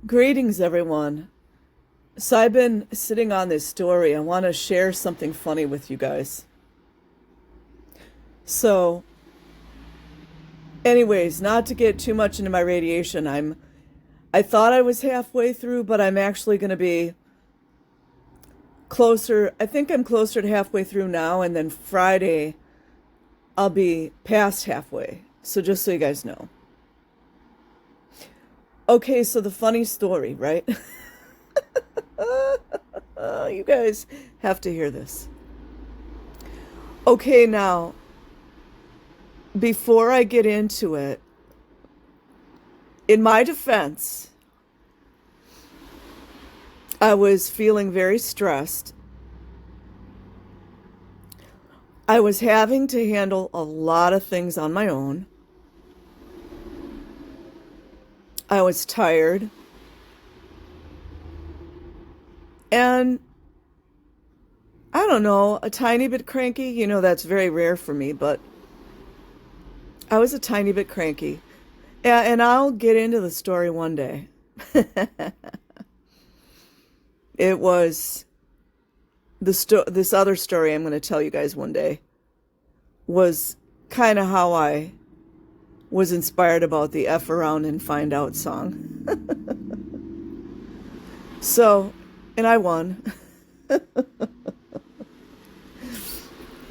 Greetings, everyone. So, I've been sitting on this story. I want to share something funny with you guys. So, anyways, not to get too much into my radiation, I thought I was halfway through, but I'm actually going to be closer. I think I'm closer to halfway through now, and then Friday I'll be past halfway. So, just so you guys know. Okay, so the funny story, right? You guys have to hear this. Okay, now, before I get into it, in my defense, I was feeling very stressed. I was having to handle a lot of things on my own. I was tired. And I don't know, a tiny bit cranky. That's very rare for me, but I was a tiny bit cranky. Yeah, and I'll get into the story one day. It was this other story I'm going to tell you guys one day was kind of how I was inspired about the F around and find out song. So, and I won.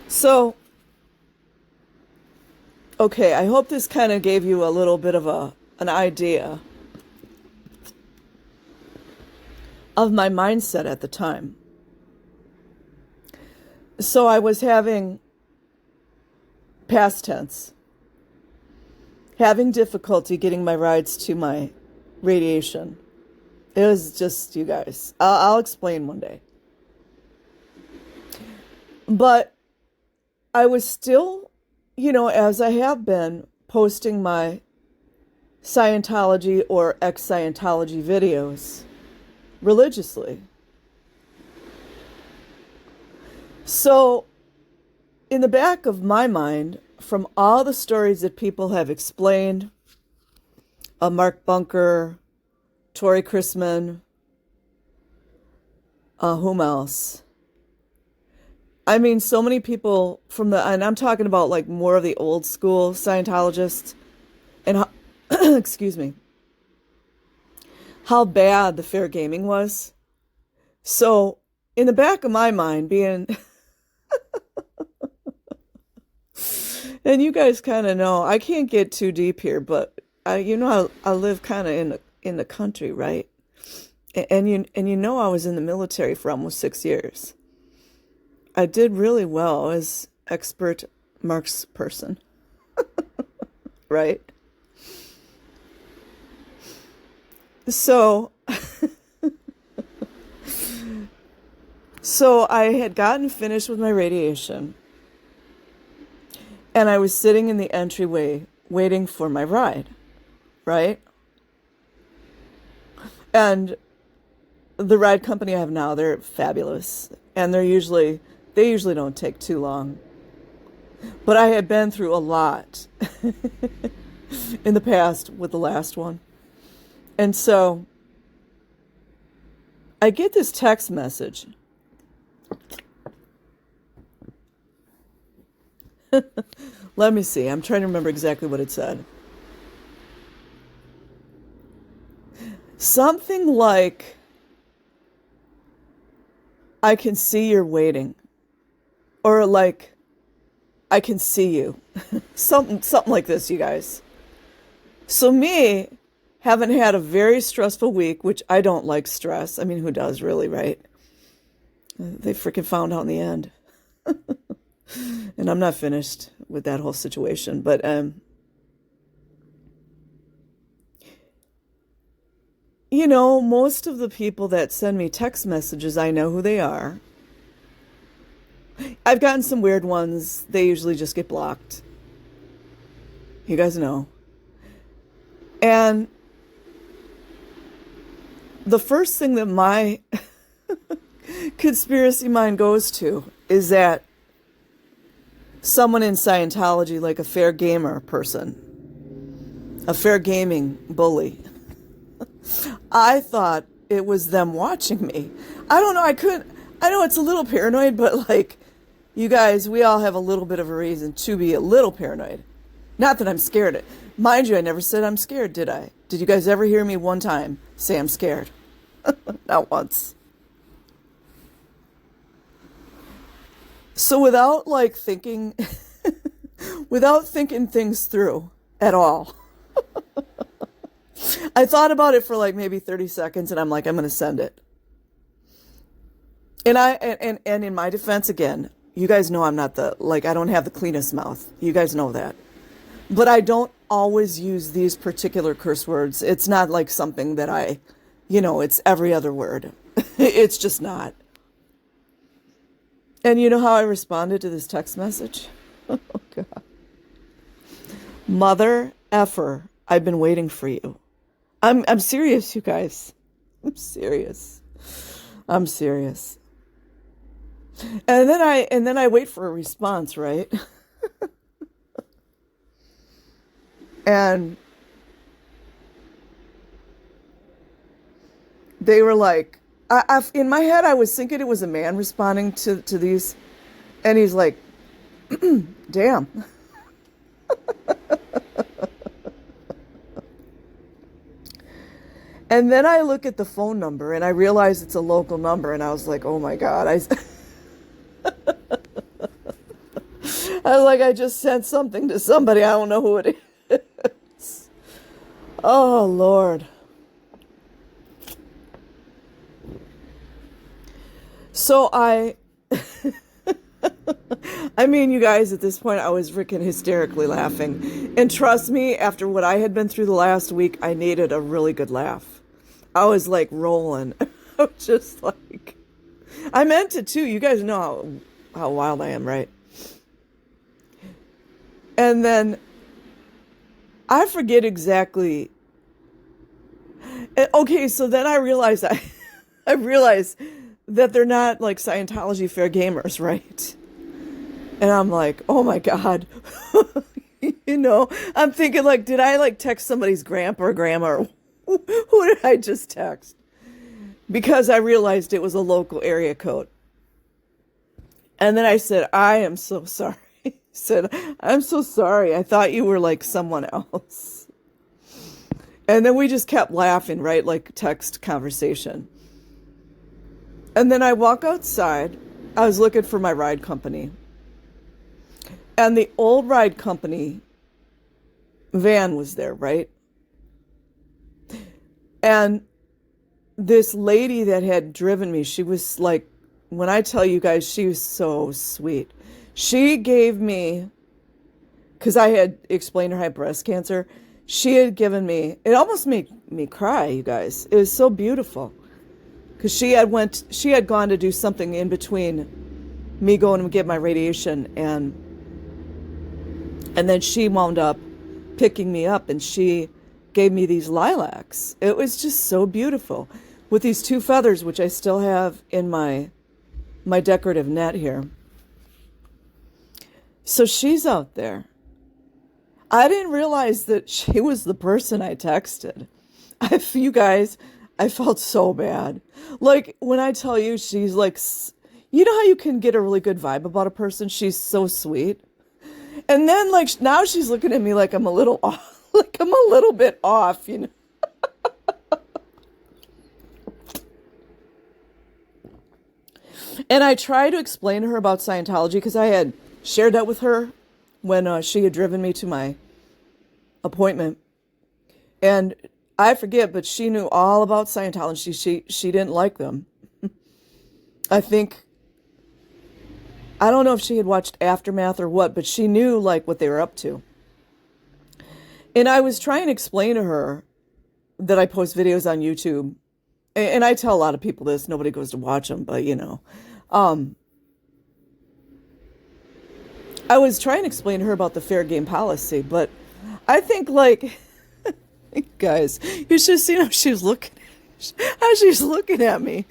So, okay, I hope this kind of gave you a little bit of an idea of my mindset at the time. So I was having, past tense, having difficulty getting my rides to my radiation. It was just, you guys, I'll explain one day. But I was still, as I have been, posting my Scientology or ex-Scientology videos religiously. So, in the back of my mind, from all the stories that people have explained, Mark Bunker, Tori Chrisman, whom else? I mean, so many people and I'm talking about like more of the old school Scientologists, and how, excuse me, how bad the fair gaming was. So, in the back of my mind, being, and you guys kind of know, I can't get too deep here, but I live kind of in the country, right? And I was in the military for almost 6 years. I did really well as expert marksperson, right? So, so I had gotten finished with my radiation, and I was sitting in the entryway waiting for my ride, right? And the ride company I have now, they're fabulous, and they usually don't take too long. But I had been through a lot in the past with the last one. And so I get this text message. Let me see. I'm trying to remember exactly what it said. Something like, I can see you're waiting. Or like, I can see you. Something like this, you guys. So me, having had a very stressful week, which I don't like stress. I mean, who does really, right? They freaking found out in the end. And I'm not finished with that whole situation. But, most of the people that send me text messages, I know who they are. I've gotten some weird ones. They usually just get blocked. You guys know. And the first thing that my conspiracy mind goes to is that someone in Scientology, like a fair gamer person, a fair gaming bully, I thought it was them watching me. I don't know. I know it's a little paranoid, but like, you guys, we all have a little bit of a reason to be a little paranoid. Not that I'm scared. Mind you, I never said I'm scared, did I? Did you guys ever hear me one time say I'm scared? Not once. So without like thinking, without thinking things through at all, I thought about it for like maybe 30 seconds and I'm like, I'm going to send it. And in my defense, again, you guys know I'm not I don't have the cleanest mouth. You guys know that. But I don't always use these particular curse words. It's not like something that it's every other word. It's just not. And you know how I responded to this text message? Oh, God. Mother effer, I've been waiting for you. I'm serious, you guys. I'm serious. I'm serious. And then I wait for a response, right? And they were like, in my head, I was thinking it was a man responding to these. And he's like, damn. And then I look at the phone number and I realize it's a local number. And I was like, oh my God. I was like, I just sent something to somebody. I don't know who it is. Oh, Lord. So I mean, you guys, at this point, I was freaking hysterically laughing. And trust me, after what I had been through the last week, I needed a really good laugh. I was like rolling. I was just like, I meant it too. You guys know how wild I am, right? And then I forget exactly. Okay, so then I realized I realized that they're not like Scientology fair gamers, right? And I'm like, oh my God. I'm thinking like, did I like text somebody's grandpa or grandma? Or who did I just text? Because I realized it was a local area code. And then I said, I am so sorry. I said, I'm so sorry. I thought you were like someone else. And then we just kept laughing, right? Like text conversation. And then I walk outside. I was looking for my ride company. And the old ride company van was there, right? And this lady that had driven me, she was like, when I tell you guys, she was so sweet. She gave me, because I had explained to her I had breast cancer, she had given me, it almost made me cry, you guys. It was so beautiful. Because she had gone to do something in between me going to get my radiation, and then she wound up picking me up, and she gave me these lilacs. It was just so beautiful with these two feathers, which I still have in my decorative net here. So she's out there. I didn't realize that she was the person I texted. You guys, I felt so bad. Like, when I tell you she's like, you know how you can get a really good vibe about a person? She's so sweet. And then, like, now she's looking at me like I'm a little off. Like, I'm a little bit off, you know. And I tried to explain to her about Scientology because I had shared that with her when she had driven me to my appointment. And I forget, but she knew all about Scientology. She didn't like them. I don't know if she had watched Aftermath or what, but she knew like what they were up to. And I was trying to explain to her that I post videos on YouTube. And I tell a lot of people this. Nobody goes to watch them, but I was trying to explain to her about the fair game policy, but I think like, guys, you should see how she's looking at me.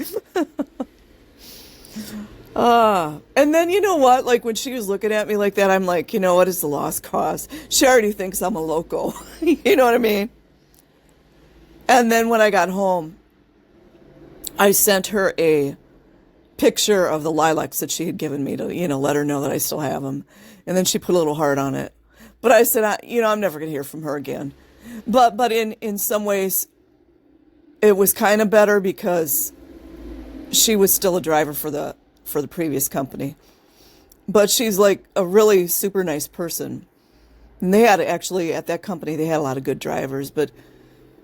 And then you know what? Like when she was looking at me like that, I'm like, you know what is the lost cause? She already thinks I'm a local. You know what I mean? And then when I got home, I sent her a picture of the lilacs that she had given me to, let her know that I still have them. And then she put a little heart on it. But I said, I'm never going to hear from her again. But in some ways, it was kind of better because she was still a driver for the previous company. But she's like a really super nice person. And they had actually, at that company, they had a lot of good drivers, but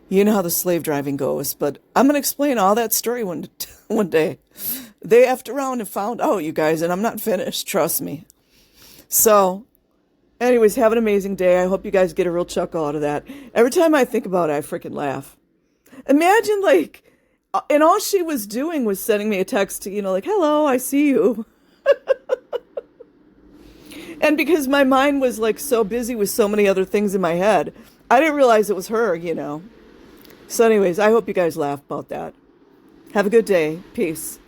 you know how the slave driving goes. But I'm going to explain all that story one day. They effed around and found out, you guys, and I'm not finished, trust me. So, anyways, have an amazing day. I hope you guys get a real chuckle out of that. Every time I think about it, I freaking laugh. Imagine, and all she was doing was sending me a text, hello, I see you. And because my mind was, so busy with so many other things in my head, I didn't realize it was her, So anyways, I hope you guys laugh about that. Have a good day. Peace.